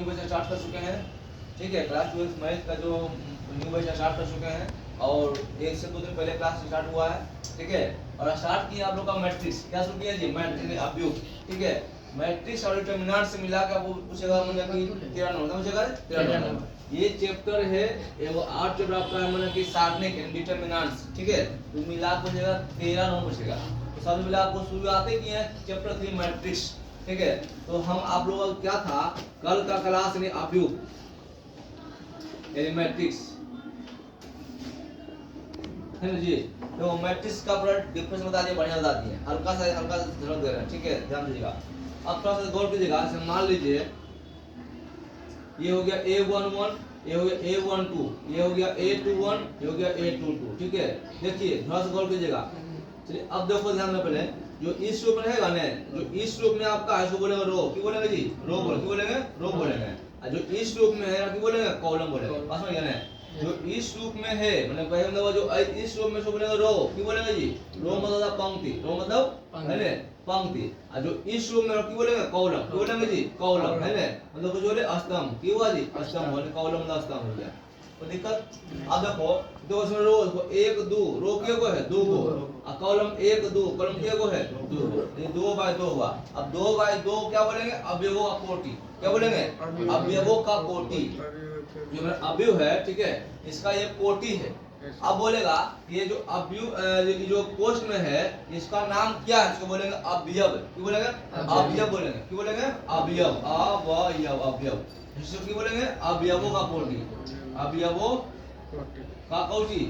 New batch start कर चुके हैं। ठीक है, क्लास 12 मैथ का जो न्यू बैच स्टार्ट कर चुके हैं और एक से 2 दिन पहले क्लास स्टार्ट हुआ है। ठीक है, और स्टार्ट किया आप लोग का मैट्रिक्स। क्या शुरू किया जी? मैट्रिक्स अवयव। ठीक है, मैट्रिक्स और डिटरमिनेंट से मिला के आपको पूछेगा मतलब कि 13 नंबर पूछेगा 13 नंबर। ये चैप्टर है, ये वो 8 चैप्टर आपका है मतलब कि सारणिक डिटरमिनेंट्स। ठीक है, तो मिला के पूछेगा 13 नंबर पूछेगा। तो सब मिला आपको शुरुआत ही किए हैं चैप्टर 3 मैट्रिक्स। ठीक है, तो हम आप लोगों का क्या था कल का क्लास में अवयव मैट्रिक्स है ना जी। तो मैट्रिक्स का पूरा डिफरेंस बता दिए, बढ़िया बता दिए, हल्का सा झलक दे रहे हैं। ठीक है, ध्यान दीजिएगा। अब थोड़ा सा गौर कीजिएगा। जैसे मान लीजिए ये हो गया A11, ये हो गया A12, ये हो गया A21, ये हो गया A22। ठीक है, देखिए थोड़ा सा गौर कीजिएगा। चलिए अब देखो ध्यान में, पहले जो इस रूप में रहेगा ना, जो इस रूप में आपका है इसको बोलेंगे रो। क्यों बोलेंगे जी? रो बोलेंगे। क्यों बोलेंगे? रो बोलेंगे। और जो इस रूप में है क्यों बोलेंगे? कॉलम बोलेंगे। पास में ना जो इस रूप में है मतलब कहे मतलब जो इस रूप में इसको बोलेंगे रो। क्यों बोलेंगे जी? रो मतलब पंक्ति, रो मतलब है ना पंक्ति। और जो इस रूप में क्यों बोलेंगे? कॉलम। क्यों बोलेंगे जी? कॉलम है ना, मतलब कुछ बोले स्तंभ। क्यों हुआ जी? स्तंभ बोले, कॉलम मतलब स्तंभ हो गया। तो दिक्कत अब देखो दो इसमें रो 1 2 रो के को है 2 को, और कॉलम 1 2 कॉलम के को है 2 को, ये 2 बाय 2 हुआ। अब 2 बाय 2 क्या बोलेंगे? अवयवों का कोटि। क्या बोलेंगे? अवयवों का कोटि। जो मेरा अवयव है, ठीक है, इसका ये कोटि है। अब बोलेगा ये जो अवयव जो पोस्ट में है इसका नाम क्या है? इसको बोलेंगे अवयव। क्यों बोलेंगे? अवयव बोलेंगे। क्यों बोलेंगे? अवयव, अवयव, अवयव। इसको क्यों बोलेंगे? अवयवों का कोटि। अवयवों का कोटि,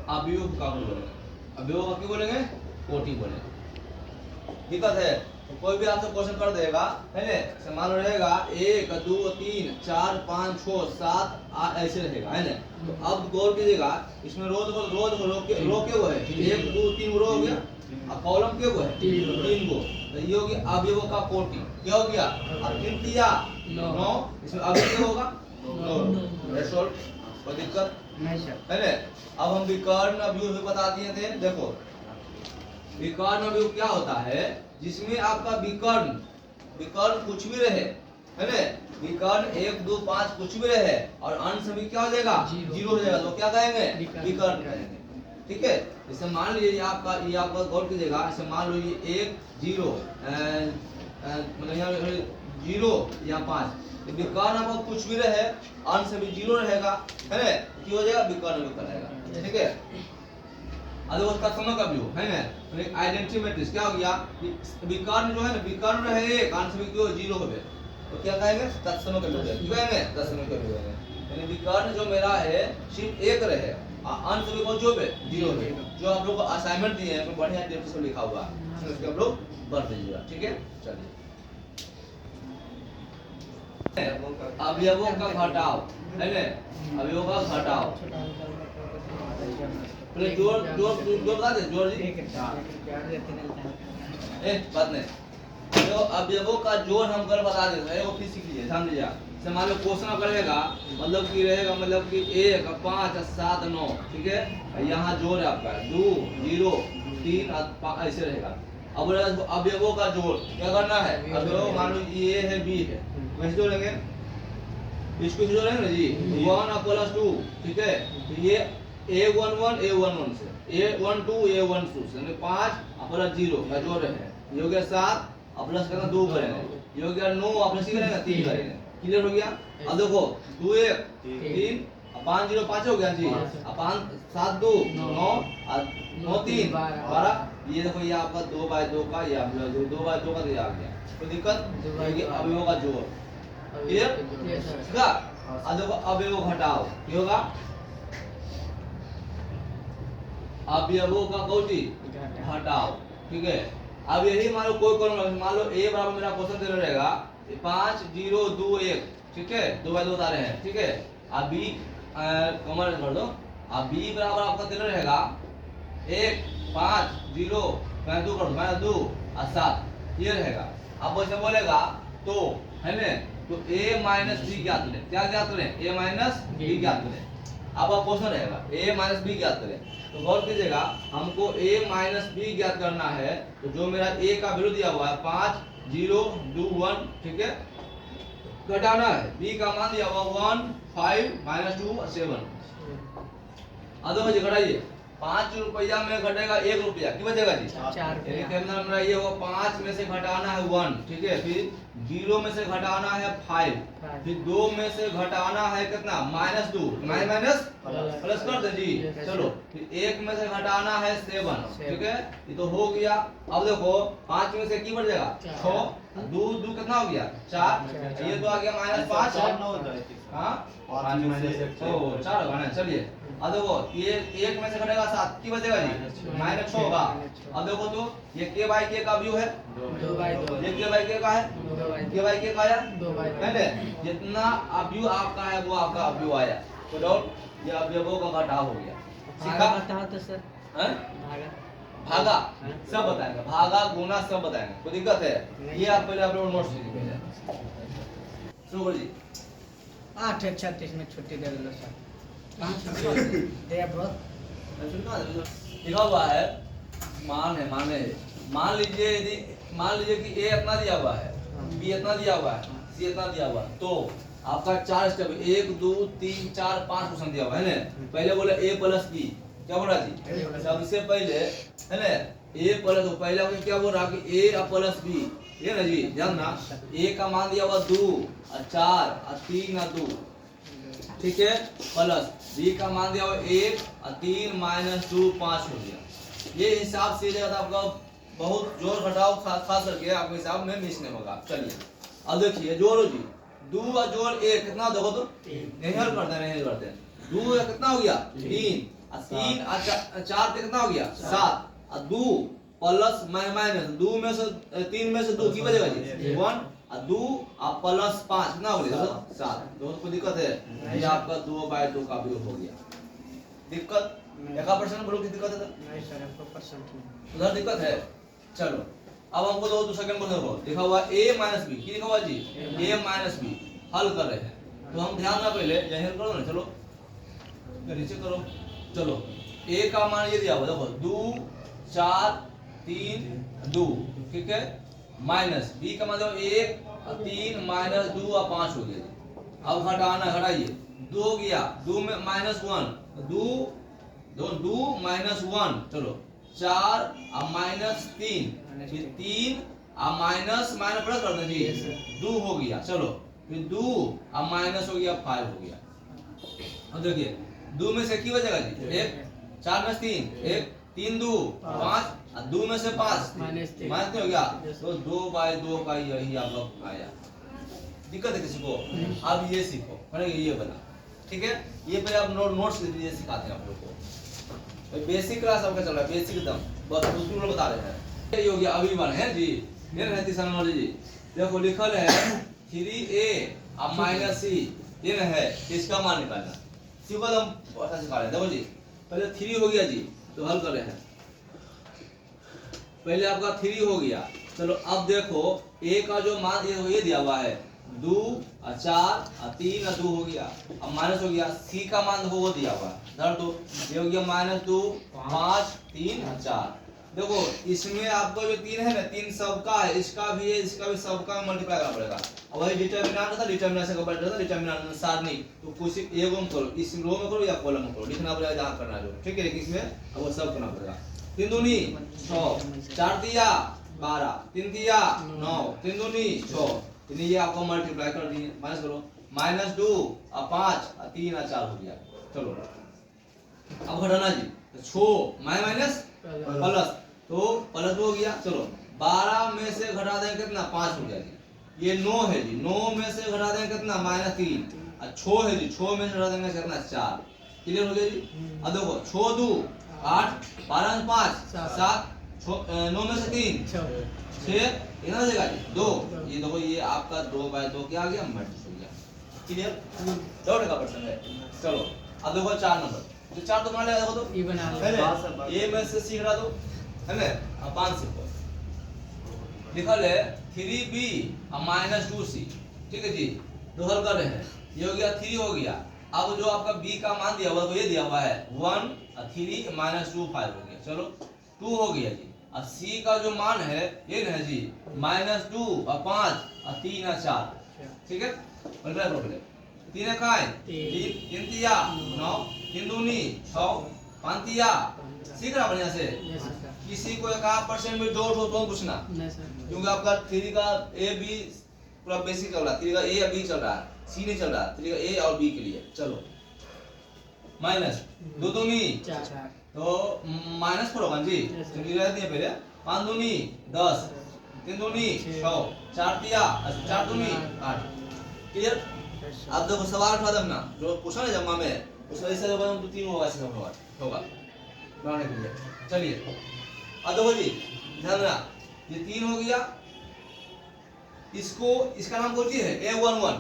अवयव का बोलेंगे, अवयवों का क्यों बोलेंगे? कोटि बोलेंगे। दिक्कत है तो कोई भी आपसे क्वेश्चन कर देगा है ना, मान लो रहेगा 1 2 3 4 5 6 7 8 ऐसे रहेगा है ना। तो अब गौर कीजिएगा इसमें रो के वो है 1 2 3 रो हो गया, और कॉलम के वो है 3 को। तो ये हो गया अवयवों का कोटि। क्या हो गया? अब 3 दिया 9, इसमें अवयव क्या होगा? 9। कोई दिक्कत नहीं है ना। अब हम विकर्ण अवयव भी बता दिए थे। देखो विकर्ण अवयव क्या होता है? जिसमें आपका विकर्ण कुछ भी रहे है ना, विकर्ण 1 2 5 कुछ भी रहे और अंश में क्या हो जाएगा? 0 हो जाएगा, तो क्या कहेंगे? विकर्ण कहेंगे। ठीक है, जैसे मान लीजिए ये आपका गौर कीजिएगा। जैसे मान लो ये 1 0 मतलब यहाँ 0 या 5, विकर्ण आपका कुछ भी रहे अंश में 0 रहेगा है ना, क्या हो जाएगा? विकर्ण रहेगा। ठीक है, अगर उसका समय का व्यू है ना, तो आइडेंटिटी मैट्रिक्स क्या हो गया? विकर्ण जो है ना, विकर्ण रहे एक अंश में क्यों 0 हो गए, तो क्या कहेंगे? तत्सम का व्यू क्यों कहेंगे? तत्सम का व्यू है। यानी विकर्ण जो मेरा है सिर्फ एक रहे, अंश में कौन जो है 0 है। जो आप लोग को असाइनमेंट दिए हैं तो बढ़िया तरीके से लिखा हुआ है, उसके आप लोग पढ़ लीजिएगा। ठीक है, चलिए अवयवों का घटाव है ना, अवयवों का घटाव पहले जोड़ बता दे। जोड़ जी बात नहीं, तो अवयवों का जोड़ हम कल बता देते हैं, वो फिर सीख लीजिए, ध्यान दीजिए। जैसे मान लो क्वेश्चन करेगा मतलब कि रहेगा मतलब कि 1 5 7 9। ठीक है, यहाँ जोड़ है आपका 2 0 3 ऐसे रहेगा। अब अवयवों का जोड़ क्या करना है? अवयव मान लो ए है बी है, कैसे जोड़ेंगे? इसको जोड़ेंगे ना जी 1 + 2। ठीक है, तो ये A11 A11 से A12 A12 से 5 + 0 का जोड़ है। ये हो गया 7 प्लस करना 2 करेंगे, ये हो गया 9 प्लस करेंगे 3 करेंगे। क्लियर हो गया? अब देखो 2 1 3 5 0 5 हो गया जी, 5 7 2 9 9 3 12। ये देखो ये आपका 2 बाय 2 का, ये 2 बाय 2 का ये आ गया। कोई दिक्कत? ये अवयवों का जोड़। क्लियर? ठीक है, अब देखो अवयव घटाव क्या होगा? अवयवों का कोटि घटाव। ठीक है, अब यही मान लो कोई मान लो a बराबर मेरा क्वेश्चन दे रहेगा 5 0 2 1। ठीक है, 2 बाय 2 बता रहे हैं। ठीक है, अब b कॉमन कर दो। अब b बराबर आपका दे रहेगा 1 5 0 मैं 2 कर दो 2 और 7 ये रहेगा। अब वैसे बोलेगा तो है ना, तो a - b ज्ञात करें। क्या ज्ञात करें? a - b ज्ञात करें। अब आप क्वेश्चन रहेगा a - b ज्ञात करें। तो गौर कीजिएगा हमको a - b ज्ञात करना है, तो जो मेरा a का वैल्यू दिया हुआ है 5 0 2 1। ठीक है, घटाना है। बी का मान दिया हुआ 1 5 -2 7। अब देखो जी घटाइए, 5 रुपया में घटेगा 1 रुपया, की बचेगा जी 4 रुपया। हमारा ये होगा 5 में से घटाना है 1, ठीक है। फिर 0 में से घटाना है 5, फिर 2 में से घटाना है कितना -2, माइनस प्लस कर दे जी। चलो फिर 1 में से घटाना है 7, ठीक है। ये तो हो गया। अब देखो 5 में से की बढ़ जाएगा 6, 2 कितना हो गया 4, ये तो आ गया -5। हाँ 5 में से 4 होगा ना। चलिए अब देखो ये 1 में से घटेगा 7, की बचेगा जी -6 होगा। अब देखो तो ये k बाई k का व्यू है 2/2, ये k बाई k का है, 2/2, k बाई k का आया 2/2। है ना। जितना व्यू आपका है वो आपका व्यू आया, तो डाउट ये अवयवों का घटाव हो गया। भागा सीखा बताओ तो सर। हैं? भागा भागा सब बताएंगे, भागा गुना सब बताएंगे, कोई दिक्कत है? ये आप पहले अपलोड नोट्स लीजिए पहले। शुरू करिए। 8:36 में छुट्टी दे दो सर। दे ब्रो। लिखा हुआ है मान है, मान लीजिए यदि मान लीजिए कि a इतना दिया हुआ है, b इतना दिया हुआ है, c इतना दिया हुआ है, तो आपका 4 स्टेप 1 2 3 4 5 क्वेश्चन दिया हुआ है ना। पहले बोले a प्लस b, क्या बोला जी सबसे पहले है ना a प्लस, तो पहले आपने क्या बोल रहा कि a प्लस b, ये ना जी ध्यान ना। a का मान दिया हुआ 2 और 4 और 3 और 2, ठीक है, प्लस b का मान दिया हुआ 1 और 3 -2 5 हो गया। ये हिसाब से ज्यादा आपका बहुत जोड़ घटाव खास करके आपके हिसाब में मिस नहीं होगा। चलिए अब देखिए जोड़ो जी, 2 और जोड़ 1 कितना देखो तो नहीं हल करते नहीं करते। 2 कितना हो गया 3 और 3 और 4 कितना हो गया 7 और 2 प्लस माइनस 2 में से 3 में से 2 की बचेगा जी 1 और 2 और प्लस 5 कितना हो गया 7। दोस्तों को दिक्कत है? ये आपका 2/2 का भी हो गया। दिक्कत एका परसेंट बोलो की दिक्कत है? नहीं सर हमको परसेंट नहीं। उधर दिक्कत है। चलो अब हमको दो सेकंड को देखो, लिखा हुआ a - b, की लिखा हुआ जी a - b, हल कर रहे हैं। तो हम ध्यान ना पहले यहीं हल करो ना। चलो नीचे करो। चलो a का मान ये दिया हुआ देखो 2 4 3 2, ठीक है, माइनस b का मान देखो 1 और 3 -2 और 5 हो गया जी। अब घटाना, घटाइए 2 हो गया, 2 में -1 2 2 -1, चलो 4 और -3 फिर 3 और माइनस प्लस कर दो जी 2 हो गया। चलो फिर 2 और माइनस हो गया 5 हो गया। अब देखिए 2 में से की बचेगा जी 1, 4 में से 3 1, 3 2 5 और 2 में से 5 माइनस हो गया। तो 2/2 का यही आप लोग आया। दिक्कत है किसी को? अब ये सीखो, ये बना, ठीक है। ये पहले आप नोट्स लीजिए, सिखाते हैं आप लोग को। बेसिक क्लास आपका चल रहा है, बेसिक एकदम बस उसको बता रहे हैं। ये हो गया अभिमान है जी, ये है तीसरा नंबर जी। देखो लिखल है 3a और -c, ये ना है, इसका मान निकालना। सी को हम ऐसा सिखा रहे हैं। देखो जी पहले 3 हो गया जी, तो हल कर रहे हैं। पहले आपका 3 हो गया। चलो अब देखो a का जो मान ये दिया हुआ है 2 और 4 और 3 और 2 हो गया। अब माइनस हो गया, c का मान देखो वो दिया हुआ है, धर दो, ये हो गया -2 5 3 और 4। देखो इसमें आपको जो 3 है ना, 3 सबका है, इसका भी है, इसका भी, सबका में मल्टीप्लाई करना पड़ेगा। अब वही डिटरमिनेंट था, डिटरमिनेंट से कंपेयर करता, डिटरमिनेंट सारणी, तो कुछ एक में करो, इस रो में करो या कॉलम में करो, लिखना पड़ेगा जहां करना है जो, ठीक है। लेकिन इसमें अब वो सब करना पड़ेगा। 3 दूनी 6, 4 दिया 12, 3 दिया 9, 3 दूनी 6, ये आपको मल्टीप्लाई कर दिए, माइनस करो, -2 और 5 और 3 और 4 हो गया। चलो अब घटाना जी, तो 6 माइनस प्लस, तो प्लस हो गया। चलो 12 में से घटा दें कितना 5 हो गया जी। ये 9 है जी, 9 में से घटा दें कितना -3 और 6 है जी, 6 में से घटा देंगे कितना 4। क्लियर हो गया जी। अब देखो 6 2 8 12 में 5 7 9 में से 3 6 कितना हो जाएगा जी 2। ये देखो ये आपका 2/2 क्या आ गया, मल्टीप्लाई हो गया। क्लियर, डाउट का पर्सन है। चलो अब देखो 4 नंबर, तो 4 तो मान लिया, देखो तो ई बना लो, ए में से सी हटा दो, है ना। अब 5 से लिखल है 3b और -2c, ठीक है जी। तो हल कर रहे हैं, ये हो गया 3 हो गया। अब जो आपका b का मान दिया हुआ है, तो ये दिया हुआ है 1 और 3 -2 5 हो गया। चलो 2 हो गया जी। अब c का जो मान है ये ना जी -2 और 5 और 3 और 4, ठीक है। मल्टीप्लाई करो पहले 3 एकाई 3 3 तिया 9 3 दूनी 6 5 तिया सीख रहा बढ़िया से। Yes sir. किसी को 1% में डाउट हो तो पूछना, नहीं सर। क्योंकि आपका 3 का ए बी पूरा बेसिक चल रहा है, 3 का ए या बी चल रहा है, सी नहीं चल रहा, 3 का ए और बी के लिए। चलो माइनस 2 दूनी 4 तो माइनस 4 होगा जी, चलिए रह दिए पहले 5 दूनी 10 3 दूनी 6 4 तिया 4 दूनी 8। क्लियर? अब देखो सवाल उठा देना जो पूछा ना जम्मा में, उस वजह से तो 3 होगा, ऐसे होगा बनाने के लिए। चलिए अब देखो जी ध्यान देना, ये 3 हो गया, इसको इसका नाम कौन सी है A11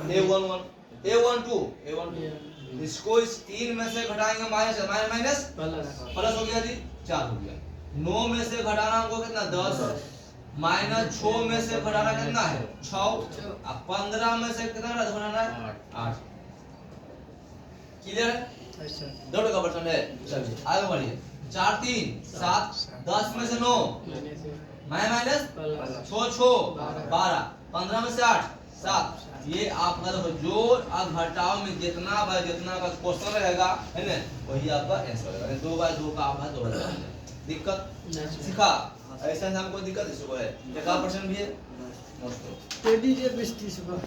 A11 A12 इसको इस 3 में से घटाएंगे माइनस माइनस प्लस हो गया जी 4 हो गया। 9 में से घटाना हमको कितना 10 माइनस 6 में से घटाना कितना है 6 अब 15 में से कितना घटाना है 8। क्लियर है? दो का परसेंट है। चलिए आगे बढ़िए 4 3 7 10 में से 9 माइनस 6 6 12 15 में से 8 7। ये आपका देखो जोड़ और घटाव में जितना बाय जितना का क्वेश्चन रहेगा है ना वही आपका आंसर रहेगा। 2 बाय 2 का आपका 2 दिक्कत सिखा ऐसा हमको दिक्कत इसको है 1% भी है। दे दीजिए 20-30 को।